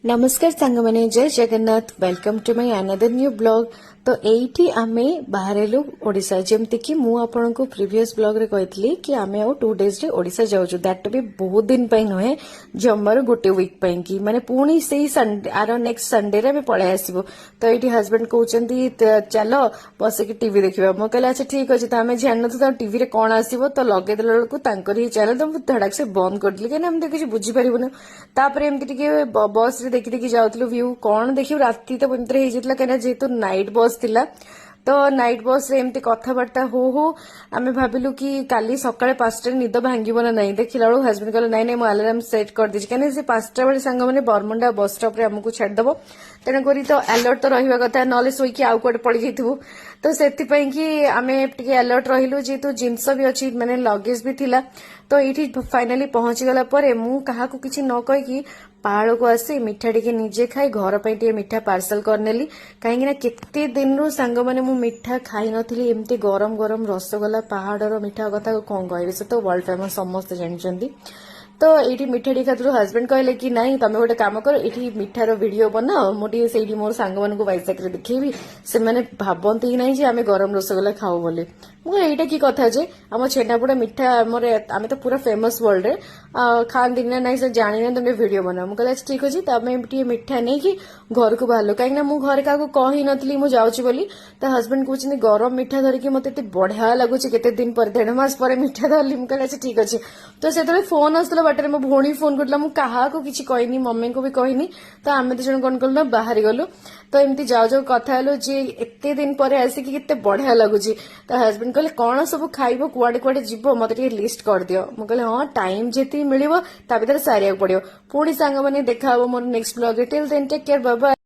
नमस्कार सांगमाने जय Jagannath welcome to my another new blog. तो एठी आमे बाहरेलु ओडिशा जेमति कि मु आपन को प्रीवियस ब्लॉग रे कहतली कि आमे आउ 2 डेज रे ओडिशा जाउछु दैट भी बहुत दिन पई नहे जम्मर गोटे वीक पई कि माने पुणी सेही संडे आरो नेक्स्ट संडे रे भी पळे आसीबो। तो एठी हस्बैंड कहउचंदी चलो बस के टीवी देखिबा म कहला अच्छा ठीक अछि त आमे जान नथु त टीवी रे कोन आसीबो तो लगे देला बेलकु तांकर ही चैनल तो धड़क से बंद कर दिली कि हम देखि बुझी परिबो न तापर एमति टिके बस रे देखि देखि जाउतलु व्यू कोन देखियो राती तो बंतरे हे जितला कना जेतु नाइट बस थिला तो नाइट बस रे एमती कथबार्ता हो आमे भाबिलु कि काली सकाळे 5 टे निद भांगिबो ना नहीं देखिला बेलु हस्बैंड कहले नहीं नहीं मु अलार्म सेट कर दिछि कने से 5 टा बेले संग माने बरमुंडा बस स्टॉप रे हमकु छाड़ दबो तेना करी तो अलर्ट तो रहिबा कथा नले सोई कि आउ कोड पड़ी जइथबो तो सेति पई कि आमे टिके अलर्ट रहिलु जेतु जिंस भी अछि माने लगेज भी थिला तो एठी फाइनली पहुंची गला परे मु काहा को किछि न कहि कि पहाड़ को आसी मिठा टिके निजे खाई घर पे टिके मिठा पार्सल करनेली कहीं ना केते दिन रु सांग माने मु मिठा खाई नथिली एमती गरम गरम रसगोला पहाड़र मिठा कथा कोन कहबे से तो वर्ल्ड फेमस समस्त जानछंती। तो ये मिठा टी खातिर हस्बैंड कहले कि नहीं तुम गोटे काम कर ये मिठार वीडियो बनाओ मुझे से मोर सांग मान वाइजाक देखी से मैंने भावती ही नहीं आम गरम रसगोला खाऊ बोली मुझे यहाँ कि कथा जे आम छेनापोड़ा मिठा आम तो पूरा फेमस वर्ल्ड रे खाती ना ना से जानी ना तुम वीडियो बनाओ मुझे कहला ठीक अच्छे तुम टे मिठा नहीं कि घर को बाहर कहीं मुझे क्या कही नी मुझे जाऊँगी बोली तो हस्बैंड कहते गरम मिठा धरिकी मत बढ़िया लगुच केते दिन पर 1.5 मास पर मिठा धरली मुझे कहला ठीक अच्छे तो से फोन आसला बाटर मो भौणी फोन करला मु कहा को किछि कहनी मम्मी को भी कहनी तो आमे तो जन कोन कल ना बाहर गलु तो एमती जाओ जाओ कथा हलो जे एते दिन पर आसी कि केते बढ़िया लगुची तो हस्बैंड कहले कोन सब खाइबो कुआडे कुआडे जिवो मते टे लिस्ट कर दियो मु कहले हां टाइम जेती मिलिबो ता भीतर सारिया पड़ियो पुणी सांग माने देखा हबो मोर next blog till then take care bye bye.